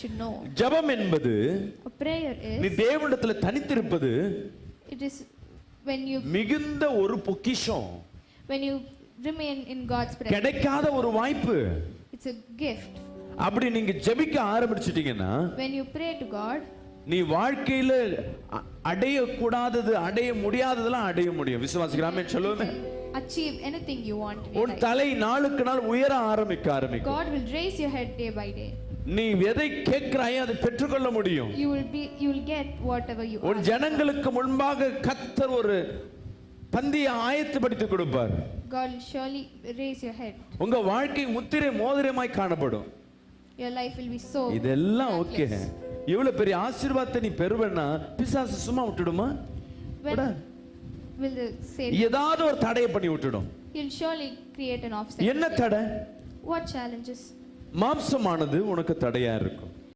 should know. ஜெபம் என்பது A prayer நீ is, தேவனிடத்தில் தனித்திருப்பது it is when you மிகுந்த ஒரு பொக்கிஷம், remain in God's presence. கிடைக்காத ஒரு வாய்ப்பு. It's a gift. அப்படி நீங்க ஜெபிக்க ஆரம்பிச்சிட்டீங்கன்னா, When you pray to God, நீ வாழ்க்கையில அடைய கூடாதது அடைய முடியாததெல்லாம் அடைய முடியும். விசுவாசிக்கலாமே சொல்லுவேன். achieve anything you want in உன் life. தலை நாளுக்கு நாள் உயர ஆரம்பிக்கும். God will raise your head day by day. நீ எதை கேட்கிறாயோ அதை பெற்றுக்கொள்ள முடியும். You will get whatever you உன் ask. ஜனங்களுக்கு முன்பாக கர்த்தர் ஒரு பந்தியை ஆயத்தப்படுத்தி கொடுப்பார். God will surely raise your head. உங்க வாழ்க்கை முத்திரை மோதிரமாய் காணப்படும். Your life will be so இதெல்லாம் ஓகே. miraculous. இவ்வளவு பெரிய ஆசீர்வாதத்தை நீ பெறுவேன்னா பிசாசு சும்மா விட்டுடுமா? When will the Satan, ஏதாவது ஒரு தடையை பண்ணி விட்டுடும். he'll surely create an obstacle. என்ன தடை? What challenges? மாம்சமானது உனக்கு தடையா இருக்கும்.